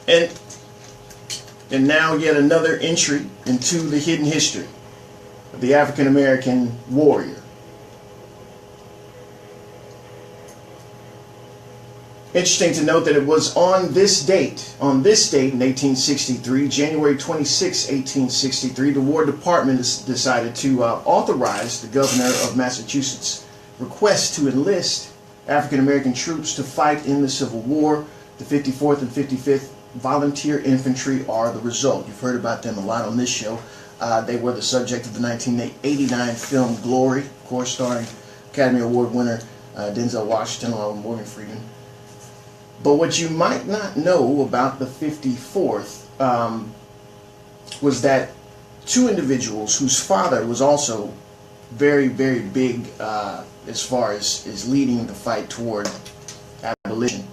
And now yet another entry into the hidden history of the African American warrior. Interesting to note that it was on this date in 1863, January 26, 1863, the War Department decided to authorize the governor of Massachusetts' request to enlist African American troops to fight in the Civil War. The 54th and 55th Volunteer Infantry are the result. You've heard about them a lot on this show. They were the subject of the 1989 film Glory, of course, starring Academy Award winner Denzel Washington along with Morgan Freeman. But what you might not know about the 54th was that two individuals whose father was also very, very big as far as leading the fight toward abolition.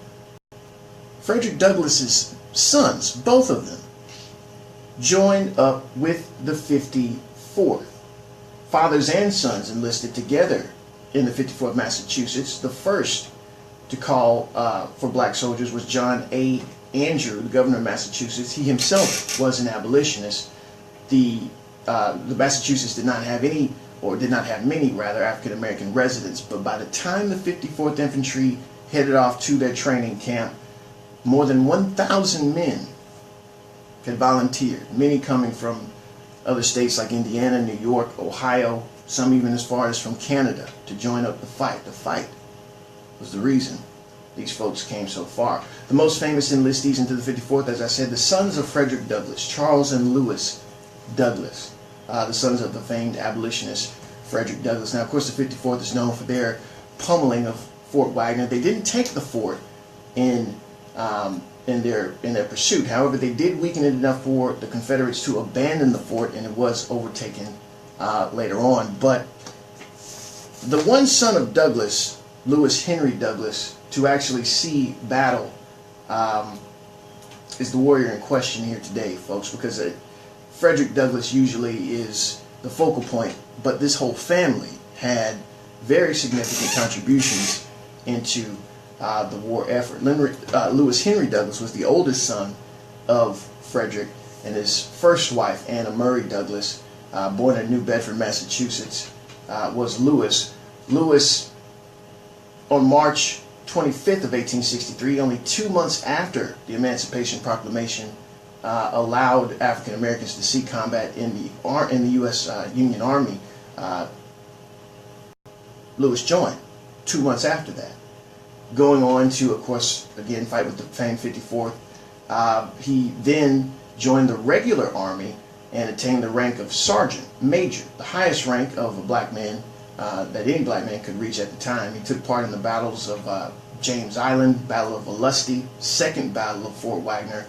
Frederick Douglass's sons, both of them, joined up with the 54th. Fathers and sons enlisted together in the 54th Massachusetts. The first to call for black soldiers was John A. Andrew, the governor of Massachusetts. He himself was an abolitionist. The Massachusetts did not have any, or did not have many rather, African American residents, but by the time the 54th Infantry headed off to their training camp, more than 1,000 men had volunteered, many coming from other states like Indiana, New York, Ohio, some even as far as from Canada, to join up the fight. The fight was the reason these folks came so far. The most famous enlistees into the 54th, as I said, the sons of Frederick Douglass, Charles and Lewis Douglass, the sons of the famed abolitionist Frederick Douglass. Now, of course, the 54th is known for their pummeling of Fort Wagner. They didn't take the fort in their pursuit. However, they did weaken it enough for the Confederates to abandon the fort, and it was overtaken later on. But the one son of Douglass, Lewis Henry Douglass, to actually see battle is the warrior in question here today, folks, because Frederick Douglass usually is the focal point, but this whole family had very significant contributions into the war effort. Lewis Henry Douglass was the oldest son of Frederick, and his first wife, Anna Murray Douglass, born in New Bedford, Massachusetts, was Lewis. Lewis, on March 25th of 1863, only 2 months after the Emancipation Proclamation allowed African Americans to see combat in the U.S. Union Army, Lewis joined 2 months after that, going on to, of course, again fight with the famed 54th. He then joined the regular army and attained the rank of sergeant major, the highest rank of a black man that any black man could reach at the time. He took part in the battles of James Island, Battle of Olustee, Second Battle of Fort Wagner,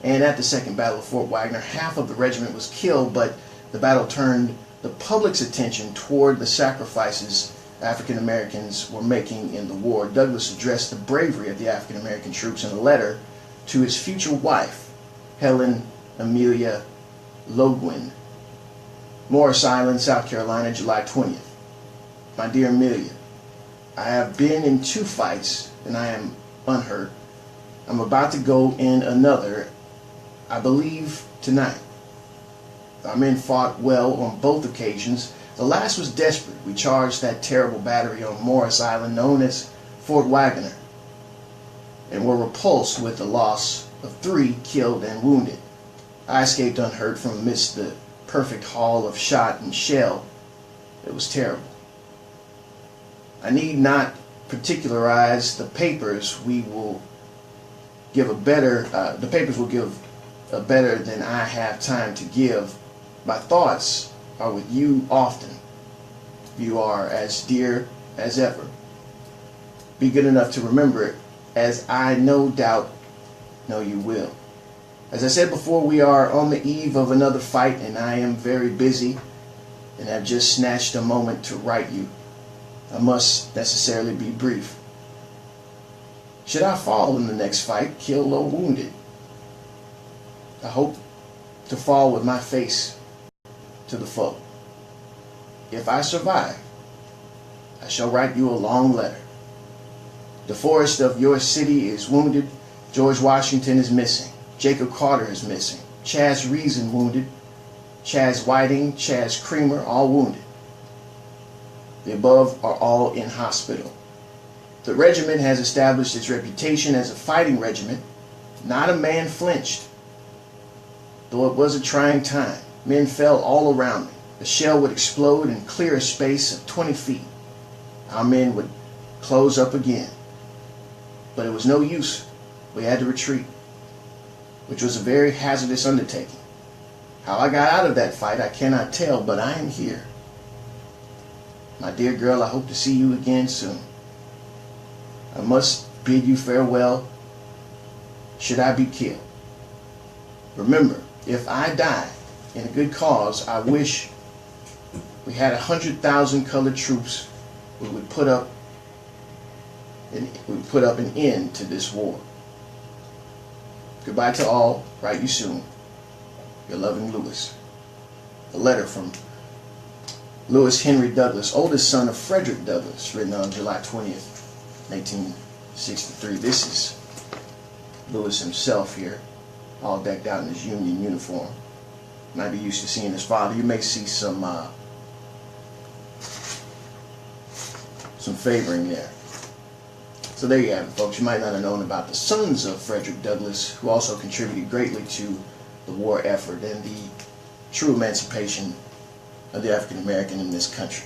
and at the Second Battle of Fort Wagner, half of the regiment was killed, but the battle turned the public's attention toward the sacrifices African Americans were making in the war. Douglass addressed the bravery of the African American troops in a letter to his future wife, Helen Amelia Loguen. Morris Island, South Carolina, July 20th. My dear Amelia, I have been in 2 fights and I am unhurt. I'm about to go in another, I believe, tonight. Our men fought well on both occasions. The last was desperate. We charged that terrible battery on Morris Island known as Fort Wagner and were repulsed with the loss of 3 killed and wounded. I escaped unhurt from amidst the perfect haul of shot and shell. It was terrible. I need not particularize the papers. We will give a better, the papers will give a better than I have time to give. My thoughts are with you often. You are as dear as ever. Be good enough to remember it, as I no doubt know you will. As I said before, we are on the eve of another fight, and I am very busy and have just snatched a moment to write you. I must necessarily be brief. Should I fall in the next fight, killed or wounded, I hope to fall with my face to the foe. If I survive, I shall write you a long letter. The forest of your city is wounded. George Washington is missing. Jacob Carter is missing. Chaz Reason wounded. Chaz Whiting, Chaz Creamer, all wounded. The above are all in hospital. The regiment has established its reputation as a fighting regiment. Not a man flinched. Though it was a trying time, men fell all around me. A shell would explode and clear a space of 20 feet. Our men would close up again. But it was no use. We had to retreat, which was a very hazardous undertaking. How I got out of that fight, I cannot tell, but I am here. My dear girl, I hope to see you again soon. I must bid you farewell, should I be killed. Remember, if I die in a good cause, I wish we had 100,000 colored troops. We would put up an end to this war. Goodbye to all. Write you soon. Your loving Lewis. A letter from Lewis Henry Douglas, oldest son of Frederick Douglass, written on July 20th, 1863. This is Lewis himself here, all decked out in his Union uniform. Might be used to seeing his father. You may see some favoring there. So there you have it, folks. You might not have known about the sons of Frederick Douglass, who also contributed greatly to the war effort and the true emancipation of the African American in this country.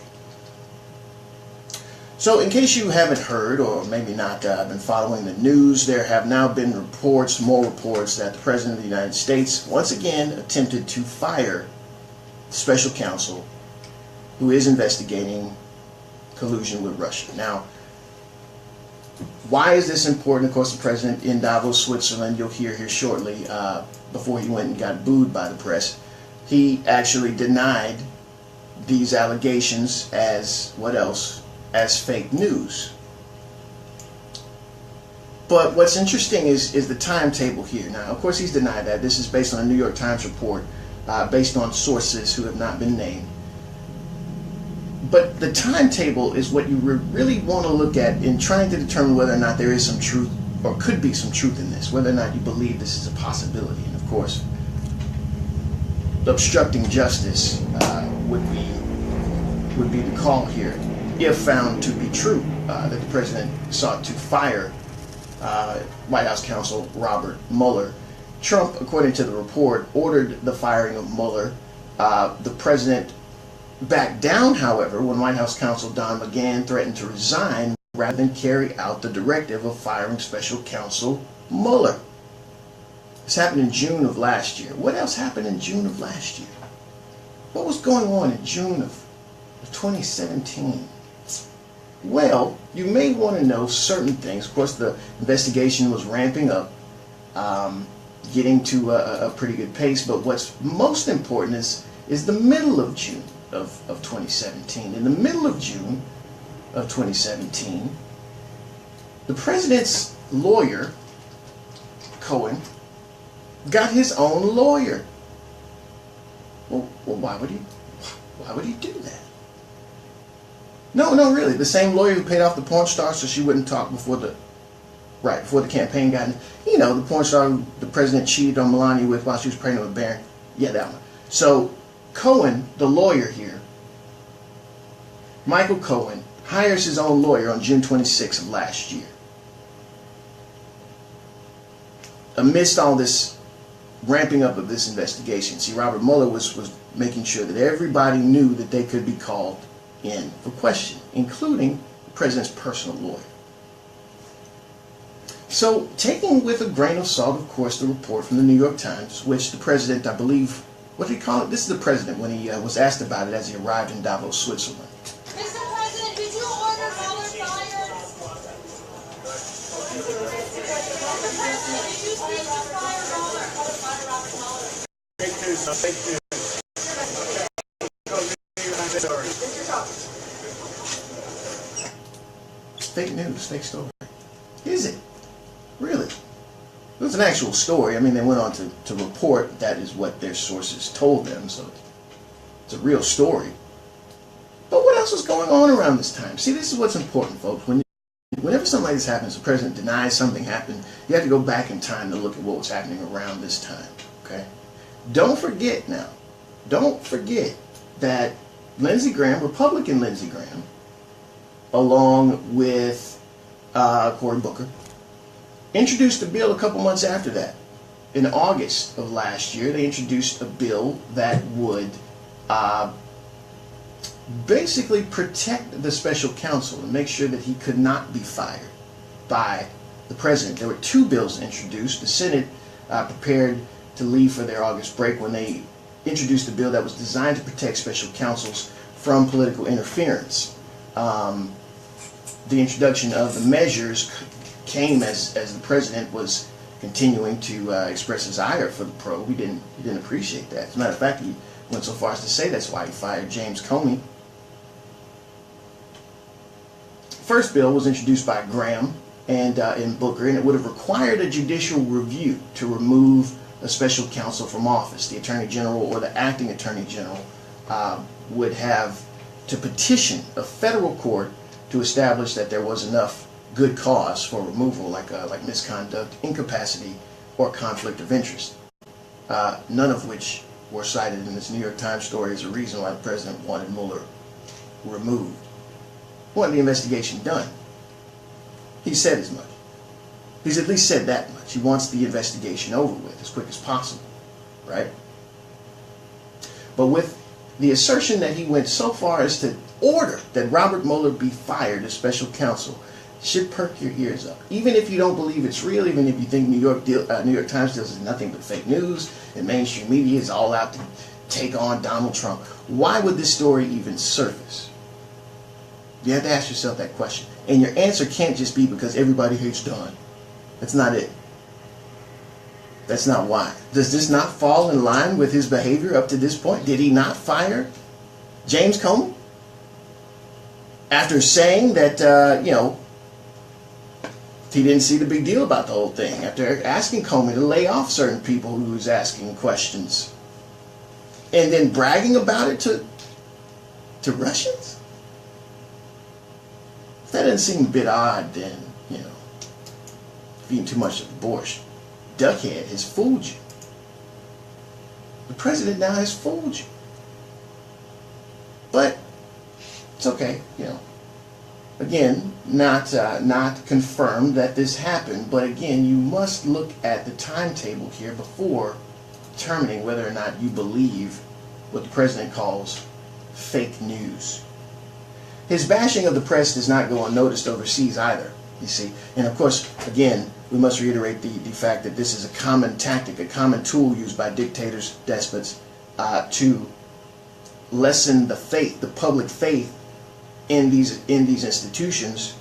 So in case you haven't heard, or maybe not been following the news, there have now been reports, more reports, that the President of the United States once again attempted to fire the special counsel who is investigating collusion with Russia. Now, why is this important? Of course, the President in Davos, Switzerland, you'll hear here shortly, before he went and got booed by the press, he actually denied these allegations as, what else? As fake news. But what's interesting is the timetable here. Now, of course, he's denied that. This is based on a New York Times report, based on sources who have not been named. But the timetable is what you really want to look at in trying to determine whether or not there is some truth, or could be some truth in this, whether or not you believe this is a possibility. And of course, obstructing justice would be the call here, if found to be true, that the President sought to fire White House counsel Robert Mueller. Trump, according to the report, ordered the firing of Mueller. The President backed down, however, when White House counsel Don McGahn threatened to resign rather than carry out the directive of firing special counsel Mueller. This happened in June of last year. What else happened in June of last year? What was going on in June of 2017? Well, you may want to know certain things. Of course, the investigation was ramping up, getting to a pretty good pace. But what's most important is the middle of June of 2017. In the middle of June of 2017, the President's lawyer, Cohen, got his own lawyer. Well, why would he do that? No, really. The same lawyer who paid off the porn star so she wouldn't talk before the campaign got in. You know, the porn star who the President cheated on Melania with while she was pregnant with Barron. Yeah, that one. So Cohen, the lawyer here, Michael Cohen, hires his own lawyer on June 26th of last year. Amidst all this ramping up of this investigation, see, Robert Mueller was making sure that everybody knew that they could be called in for question, including the President's personal lawyer. So, taking with a grain of salt, of course, the report from the New York Times, which the President, I believe, what did he call it? This is the President when he was asked about it as he arrived in Davos, Switzerland. Mr. President, did you order Mueller fired? Mr. President, did you speak to fire Mueller? Fake news, no fake news. Fake news, fake story. Is it? Really? It was an actual story. I mean, they went on to report that is what their sources told them, so it's a real story. But what else was going on around this time? See, this is what's important, folks. When whenever something like this happens, the president denies something happened, you have to go back in time to look at what was happening around this time, okay? Don't forget now, don't forget that Lindsey Graham, Republican Lindsey Graham, along with Cory Booker, introduced a bill a couple months after that. In August of last year, they introduced a bill that would basically protect the special counsel and make sure that he could not be fired by the president. There were two bills introduced. The Senate prepared to leave for their August break when they introduced a bill that was designed to protect special counsels from political interference. The introduction of the measures came as the president was continuing to express his ire for the probe. He didn't appreciate that. As a matter of fact, he went so far as to say that's why he fired James Comey. First bill was introduced by Graham and Booker, and it would have required a judicial review to remove a special counsel from office. The Attorney General or the acting Attorney General would have to petition a federal court to establish that there was enough good cause for removal, like misconduct, incapacity, or conflict of interest. None of which were cited in this New York Times story as a reason why the president wanted Mueller removed. He wanted the investigation done. He said as much. He's at least said that much. He wants the investigation over with as quick as possible, right? But with the assertion that he went so far as to order that Robert Mueller be fired as special counsel should perk your ears up. Even if you don't believe it's real, even if you think New York Times deals is nothing but fake news and mainstream media is all out to take on Donald Trump, why would this story even surface? You have to ask yourself that question. And your answer can't just be because everybody hates Don. That's not it. That's not why. Does this not fall in line with his behavior up to this point? Did he not fire James Comey? After saying that, he didn't see the big deal about the whole thing. After asking Comey to lay off certain people who was asking questions. And then bragging about it to Russians? If that doesn't seem a bit odd, then, eating too much of the borscht. Duckhead has fooled you. The president now has fooled you. But it's okay, Again, not confirmed that this happened, but again, you must look at the timetable here before determining whether or not you believe what the president calls fake news. His bashing of the press does not go unnoticed overseas either, you see. And of course, again, we must reiterate the fact that this is a common tactic, a common tool used by dictators, despots, to lessen the faith, the public faith in these institutions,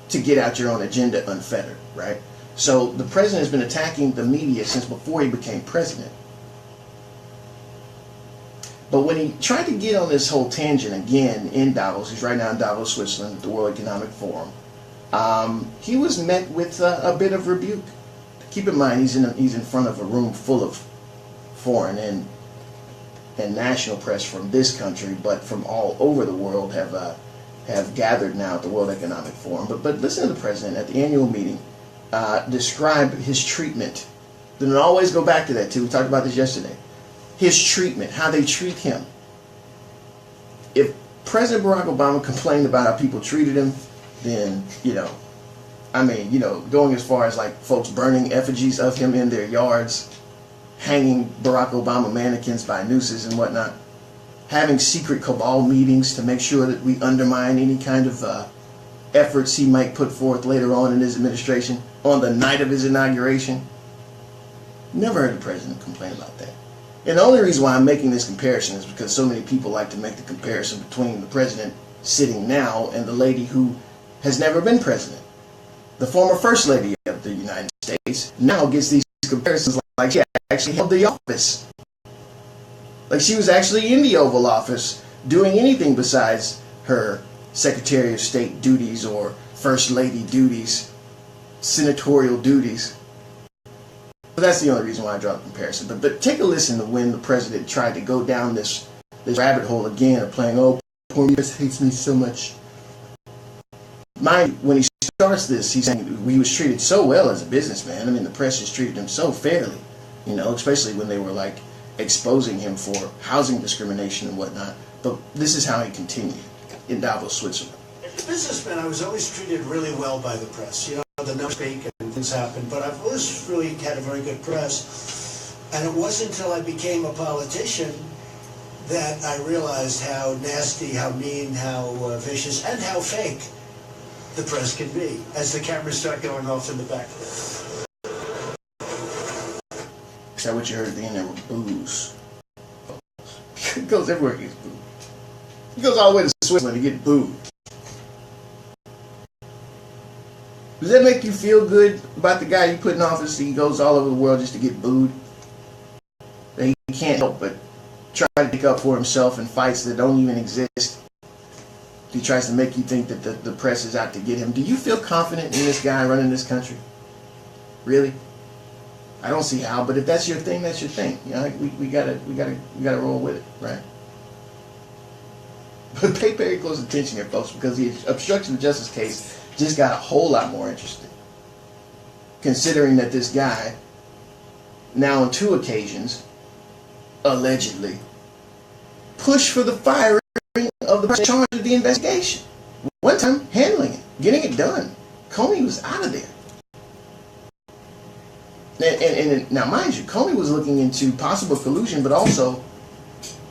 to get out your own agenda unfettered, right? So the president has been attacking the media since before he became president. But when he tried to get on this whole tangent again in Davos, he's right now in Davos, Switzerland, at the World Economic Forum, he was met with a bit of rebuke. Keep in mind, he's in front of a room full of foreign and national press from this country, but from all over the world have gathered now at the World Economic Forum. But listen to the president at the annual meeting describe his treatment. Then always go back to that too. We talked about this yesterday. His treatment, how they treat him. If President Barack Obama complained about how people treated him, then going as far as like folks burning effigies of him in their yards, hanging Barack Obama mannequins by nooses and whatnot, having secret cabal meetings to make sure that we undermine any kind of efforts he might put forth later on in his administration on the night of his inauguration. Never heard the president complain about that. And the only reason why I'm making this comparison is because so many people like to make the comparison between the president sitting now and the lady who has never been president. The former First Lady of the United States now gets these comparisons like she actually held the office. Like she was actually in the Oval Office doing anything besides her Secretary of State duties or First Lady duties, senatorial duties. But that's the only reason why I draw the comparison. But take a listen to when the president tried to go down this rabbit hole again of playing, oh, poor me hates me so much. mind, when he starts this, he's saying he was treated so well as a businessman. I mean, the press just treated him so fairly, especially when they were like exposing him for housing discrimination and whatnot. But this is how he continued in Davos, Switzerland. As a businessman, I was always treated really well by the press. The numbers speak and things happen, but I've always really had a very good press. And it wasn't until I became a politician that I realized how nasty, how mean, how vicious, and how fake the press can be as the cameras start going off in the back. Is that what you heard at the end there? Booze. It goes everywhere. He gets booed. He goes all the way to Switzerland to get booed. Does that make you feel good about the guy you put in office? He goes all over the world just to get booed. That he can't help but try to pick up for himself in fights that don't even exist. He tries to make you think that the press is out to get him. Do you feel confident in this guy running this country? Really? I don't see how. But if that's your thing, that's your thing. We gotta roll with it, right? But pay very close attention here, folks, because the obstruction of justice case just got a whole lot more interesting. Considering that this guy, now on 2 occasions, allegedly, pushed for the firing of the person charged with the investigation. One time, handling it, getting it done. Comey was out of there. And now, mind you, Comey was looking into possible collusion, but also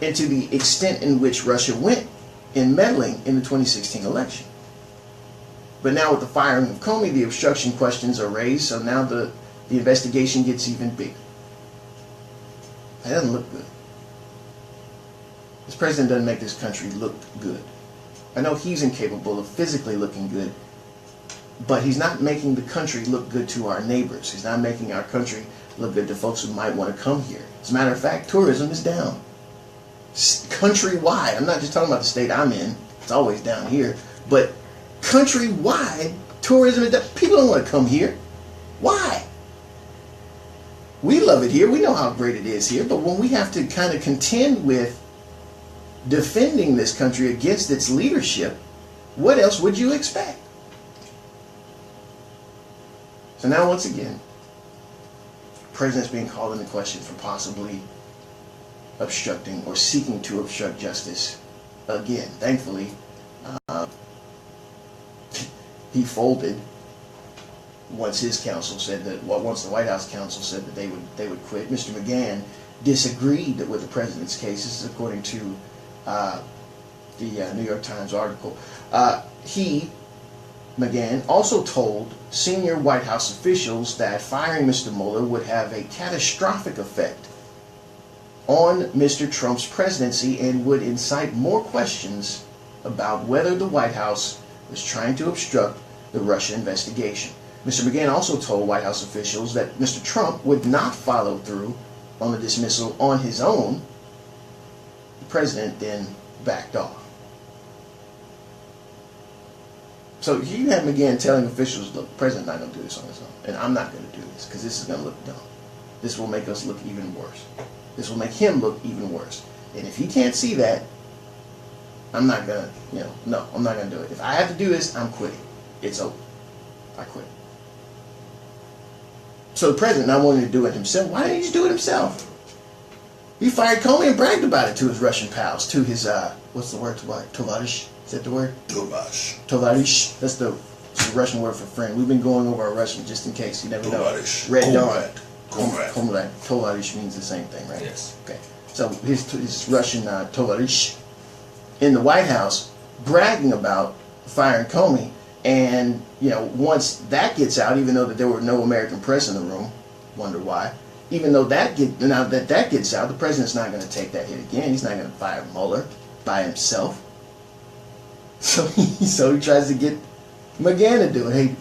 into the extent in which Russia went in meddling in the 2016 election. But now with the firing of Comey, the obstruction questions are raised, so now the investigation gets even bigger. That doesn't look good. This president doesn't make this country look good. I know he's incapable of physically looking good, but he's not making the country look good to our neighbors. He's not making our country look good to folks who might want to come here. As a matter of fact, tourism is down. Countrywide. I'm not just talking about the state I'm in. It's always down here. But countrywide, tourism is down. People don't want to come here. Why? We love it here. We know how great it is here. But when we have to kind of contend with defending this country against its leadership, what else would you expect? So now, once again, the president's being called into question for possibly obstructing or seeking to obstruct justice again. Thankfully, he folded once his counsel said that. Well, once the White House counsel said that they would quit. Mr. McGahn disagreed with the president's case. This is according to the New York Times article. McGahn also told senior White House officials that firing Mr. Mueller would have a catastrophic effect on Mr. Trump's presidency and would incite more questions about whether the White House was trying to obstruct the Russia investigation. Mr. McGahn also told White House officials that Mr. Trump would not follow through on the dismissal on his own. The president then backed off. So you have McGahn telling officials, look, the president's not going to do this on his own, and I'm not going to do this because this is going to look dumb. This will make us look even worse. This will make him look even worse. And if he can't see that, I'm not going to, no, I'm not going to do it. If I have to do this, I'm quitting. It's over. I quit. So the president not wanting to do it himself, why didn't he just do it himself? He fired Comey and bragged about it to his Russian pals, to his, what's the word, Tovarish? Is that the word? Tovarish. Tovarish. That's the Russian word for friend. We've been going over our Russian just in case. You never know. Tovarish. Red Dawn. Comrade. Tovarish means the same thing, right? Yes. Okay. So his Russian Tovarish in the White House bragging about firing Comey, and once that gets out, even though that there were no American press in the room, wonder why. Even though that gets out, the president's not going to take that hit again. He's not going to fire Mueller by himself. So he tries to get McGahn to do it. Hey,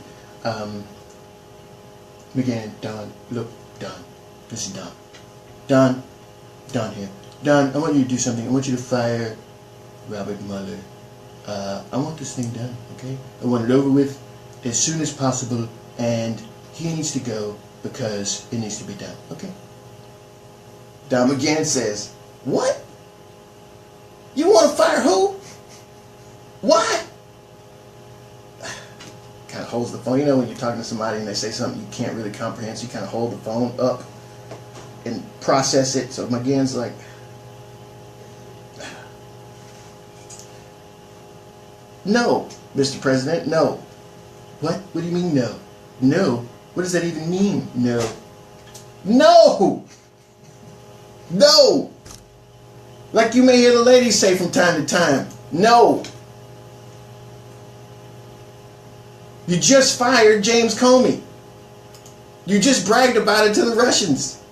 McGahn, Don, look, Don, this is Don. Don here. Don, I want you to do something. I want you to fire Robert Mueller. I want this thing done, okay? I want it over with as soon as possible, and he needs to go because it needs to be done, okay? Don McGahn says, what? You want to fire who? Why? holds the phone. You know when you're talking to somebody and they say something you can't really comprehend, so you kind of hold the phone up and process it. So McGahn's like, no, Mr. President, no. What? What do you mean no? No? What does that even mean? No. No! No! Like you may hear the ladies say from time to time, no. You just fired James Comey. You just bragged about it to the Russians.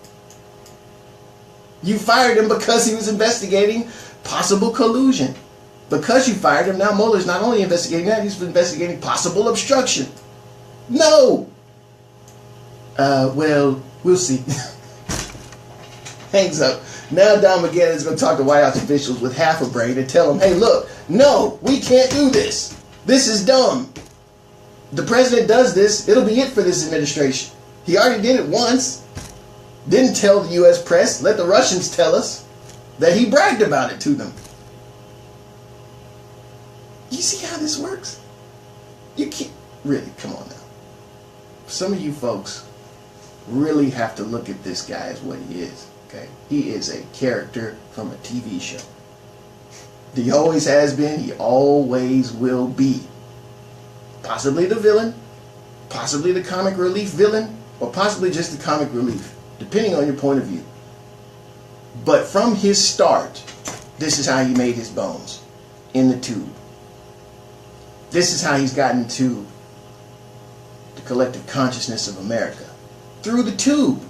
You fired him because he was investigating possible collusion. Because you fired him, now Mueller's not only investigating that, he's investigating possible obstruction. No! Well, we'll see. Hangs up. Now Don McGahn is going to talk to White House officials with half a brain and tell them, hey, look, no, we can't do this. This is dumb. The president does this, it'll be it for this administration. He already did it once. Didn't tell the U.S. press, let the Russians tell us that he bragged about it to them. You see how this works? You can't, really, come on now. Some of you folks really have to look at this guy as what he is, okay? He is a character from a TV show. He always has been, he always will be. Possibly the villain, possibly the comic relief villain, or possibly just the comic relief, depending on your point of view. But from his start, this is how he made his bones, in the tube. This is how he's gotten to the collective consciousness of America, through the tube.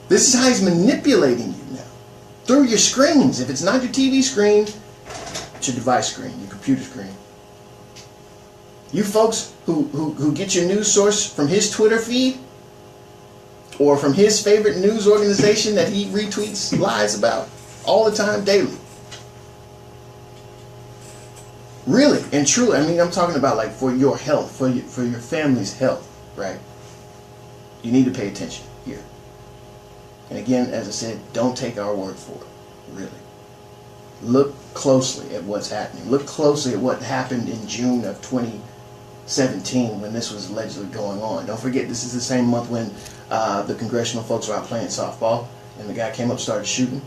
This is how he's manipulating you now, through your screens. If it's not your TV screen, it's your device screen, your computer screen. You folks who get your news source from his Twitter feed or from his favorite news organization that he retweets lies about all the time, daily. Really and truly, I mean, I'm talking about like for your health, for your family's health, right? You need to pay attention here. And again, as I said, don't take our word for it, really. Look closely at what's happening. Look closely at what happened in June of 2017 when this was allegedly going on. Don't forget, this is the same month when the congressional folks were out playing softball and the guy came up and started shooting.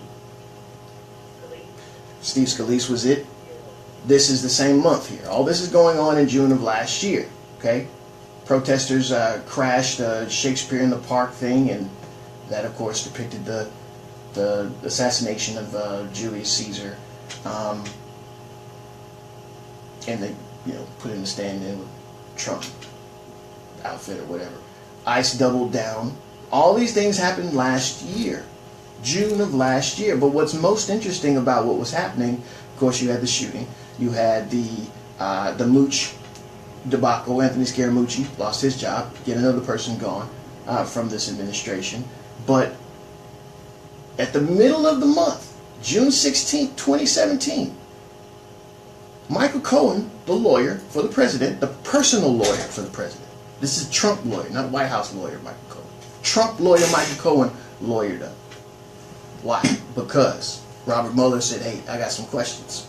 Steve Scalise was it. This is the same month here. All this is going on in June of last year, okay? Protesters crashed the Shakespeare in the Park thing, and that, of course, depicted the assassination of Julius Caesar. And they, put in a stand-in with Trump outfit or whatever. ICE doubled down. All these things happened last year, June of last year. But what's most interesting about what was happening, of course, you had the shooting. You had the Mooch debacle. Anthony Scaramucci lost his job. Yet another person gone from this administration. But at the middle of the month, June 16th, 2017, Michael Cohen, the lawyer for the president, the personal lawyer for the president. This is Trump lawyer, not White House lawyer Michael Cohen. Trump lawyer Michael Cohen lawyered up. Why? Because Robert Mueller said, hey, I got some questions.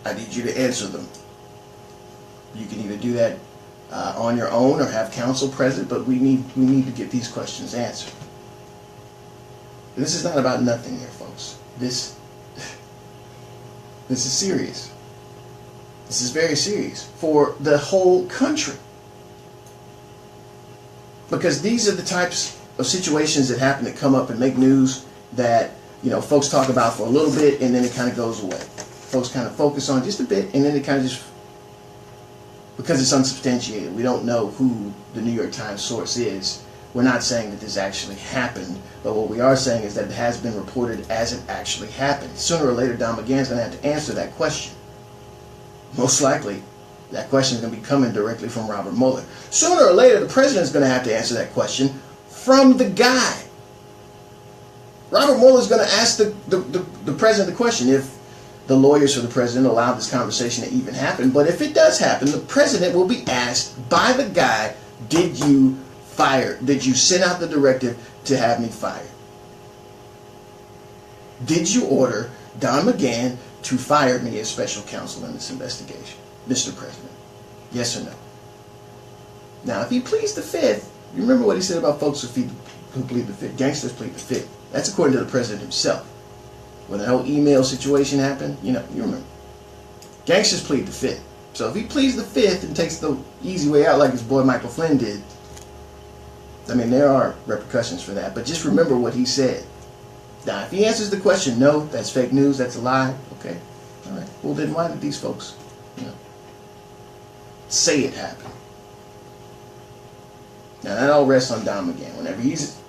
I need you to answer them. You can either do that on your own or have counsel present, but we need to get these questions answered. This is not about nothing here, folks. This is serious. This is very serious for the whole country. Because these are the types of situations that happen that come up and make news that, folks talk about for a little bit and then it kind of goes away. Folks kind of focus on just a bit and then it kind of just, because it's unsubstantiated, we don't know who the New York Times source is. We're not saying that this actually happened, but what we are saying is that it has been reported as it actually happened. Sooner or later, Don McGahn's going to have to answer that question. Most likely, that question is going to be coming directly from Robert Mueller. Sooner or later, the president's going to have to answer that question from the guy. Robert Mueller is going to ask the president the question if the lawyers for the president allowed this conversation to even happen. But if it does happen, the president will be asked by the guy, did you fire? Did you send out the directive to have me fired? Did you order Don McGahn to fire me as special counsel in this investigation, Mr. President? Yes or no? Now, if he pleads the fifth, you remember what he said about folks who plead the fifth? Gangsters plead the fifth. That's according to the president himself. When the whole email situation happened, you remember. Gangsters plead the fifth. So if he pleads the fifth and takes the easy way out like his boy Michael Flynn did, I mean, there are repercussions for that. But just remember what he said. Now, if he answers the question, no, that's fake news, that's a lie, okay. All right. Well, then why did these folks, say it happened? Now, that all rests on Dom again. Whenever he's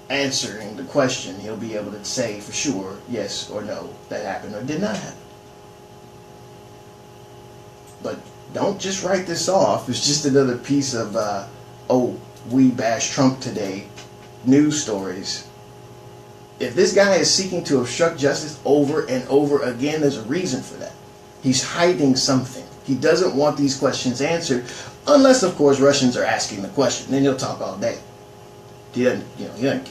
answering the question, he'll be able to say for sure, yes or no, that happened or did not happen. But don't just write this off. It's just another piece of, we bash Trump today news stories. If this guy is seeking to obstruct justice over and over again, there's a reason for that. He's hiding something. He doesn't want these questions answered, unless, of course, Russians are asking the question. Then he'll talk all day. He doesn't care.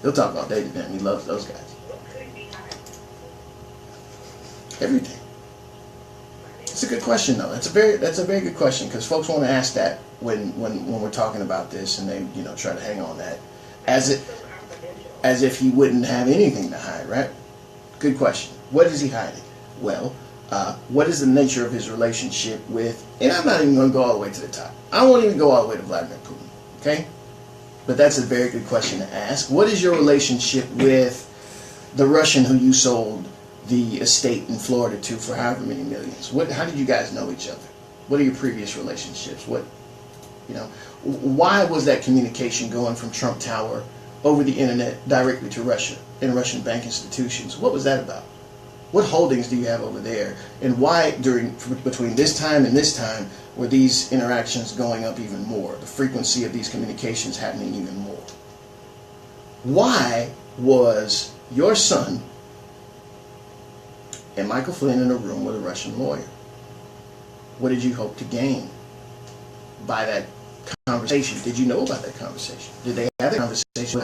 He'll talk all day to them. He loves those guys. Everything. It's a good question, though. That's a very good question, because folks want to ask that when we're talking about this, and they try to hang on that as if he wouldn't have anything to hide, right? Good question. What is he hiding? Well, what is the nature of his relationship with, and I'm not even going to go all the way to the top. I won't even go all the way to Vladimir Putin, okay? But that's a very good question to ask. What is your relationship with the Russian who you sold the estate in Florida to for however many millions? How did you guys know each other? What are your previous relationships? Why was that communication going from Trump Tower over the internet directly to Russia and Russian bank institutions? What was that about? What holdings do you have over there? And why between this time and this time were these interactions going up even more? The frequency of these communications happening even more? Why was your son and Michael Flynn in a room with a Russian lawyer? What did you hope to gain by that conversation? Did you know about that conversation? Did they have that conversation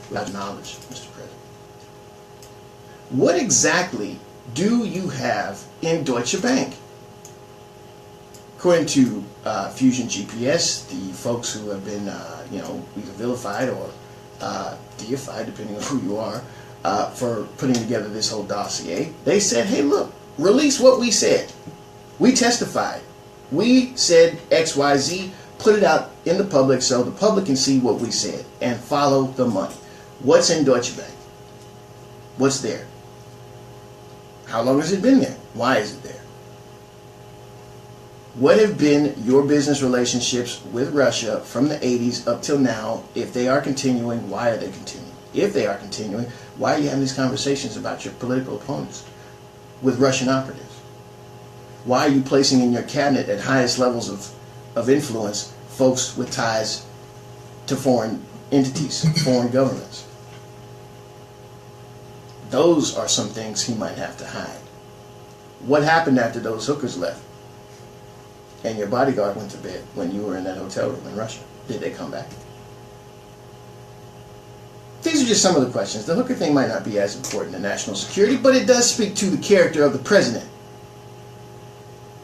without knowledge, Mr. President? What exactly do you have in Deutsche Bank? According to Fusion GPS, the folks who have been, either vilified or deified, depending on who you are, for putting together this whole dossier, they said, hey, look, release what we said. We testified. We said X, Y, Z. Put it out in the public so the public can see what we said and follow the money. What's in Deutsche Bank? What's there? How long has it been there? Why is it there? What have been your business relationships with Russia from the 80s up till now? If they are continuing, why are they continuing? If they are continuing, why are you having these conversations about your political opponents with Russian operatives? Why are you placing in your cabinet at highest levels of influence folks with ties to foreign entities, foreign governments? Those are some things he might have to hide. What happened after those hookers left and your bodyguard went to bed when you were in that hotel room in Russia? Did they come back? These are just some of the questions. The hooker thing might not be as important to national security, but it does speak to the character of the president.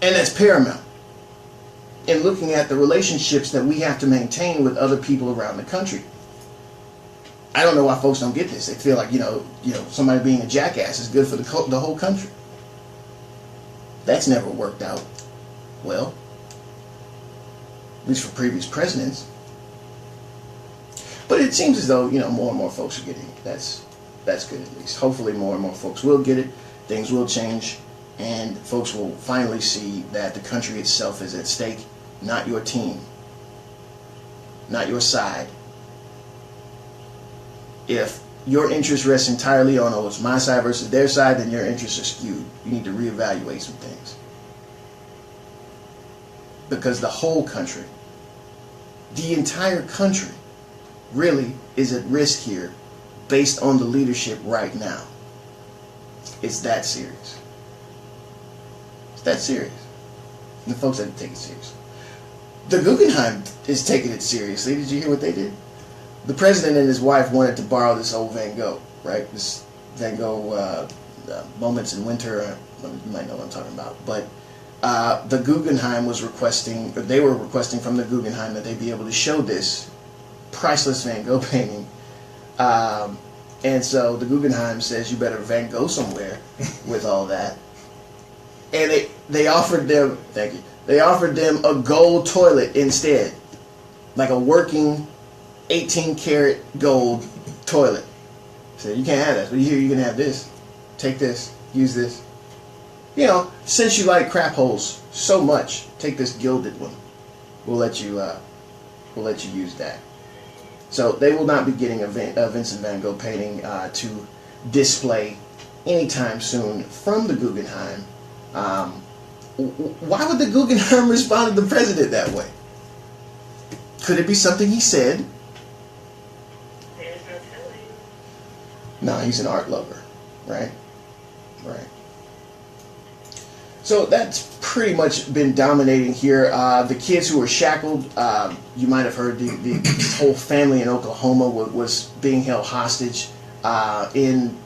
And that's paramount in looking at the relationships that we have to maintain with other people around the country. I don't know why folks don't get this. They feel like, somebody being a jackass is good for the whole country. That's never worked out well, at least for previous presidents. But it seems as though, more and more folks are getting it. That's good at least. Hopefully more and more folks will get it. Things will change. And folks will finally see that the country itself is at stake, not your team, not your side. If your interest rests entirely on, it's my side versus their side, then your interests are skewed. You need to reevaluate some things. Because the whole country, the entire country, really is at risk here based on the leadership right now. It's that serious. It's that serious. And the folks have to take it seriously. The Guggenheim is taking it seriously. Did you hear what they did? The president and his wife wanted to borrow this old Van Gogh, right? This Van Gogh, Moments in Winter. You might know what I'm talking about. But the Guggenheim was requesting, or they were requesting from the Guggenheim that they be able to show this priceless Van Gogh painting. And so the Guggenheim says, you better Van Gogh somewhere with all that. And they offered them, thank you, they offered them a gold toilet instead. Like a working 18 karat gold toilet. So you can't have that, but here you can have this. Take this, use this. You know, since you like crap holes so much, take this gilded one. We'll let you use that. So they will not be getting a Vincent Van Gogh painting to display anytime soon from the Guggenheim. Why would the Guggenheim respond to the president that way? Could it be something he said? There's no telling. No, he's an art lover, right? Right. So that's pretty much been dominating here. The kids who were shackled, you might have heard the whole family in Oklahoma was being held hostage. In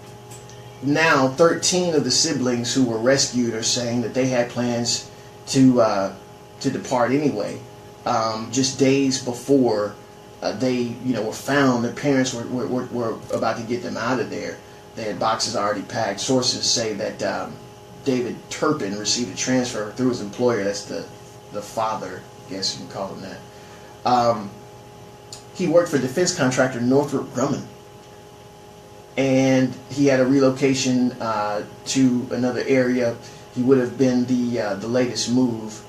now 13 of the siblings who were rescued are saying that they had plans to depart anyway. Just days before they were found, their parents were about to get them out of there. They had boxes already packed. Sources say that David Turpin received a transfer through his employer. That's the father, I guess you can call him that. He worked for defense contractor Northrop Grumman, and he had a relocation to another area. He would have been the latest move.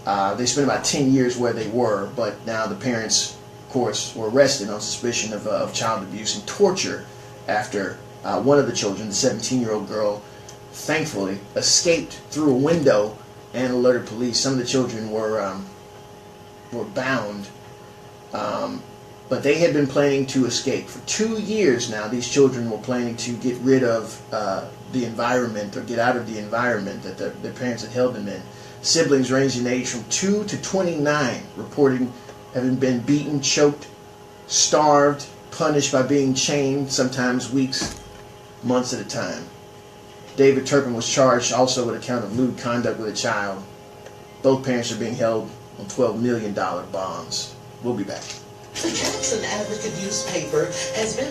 They spent about 10 years where they were, but now the parents, of course, were arrested on suspicion of child abuse and torture after one of the children, the 17-year-old girl, thankfully escaped through a window and alerted police. Some of the children were bound, but they had been planning to escape. For 2 years now, these children were planning to get rid of the environment, or get out of the environment that their parents had held them in. Siblings ranging in age from 2 to 29 reporting having been beaten, choked, starved, punished by being chained, sometimes weeks, months at a time. David Turpin was charged also with a count of lewd conduct with a child. Both parents are being held on $12 million bonds. We'll be back. The Jackson Advocate newspaper has been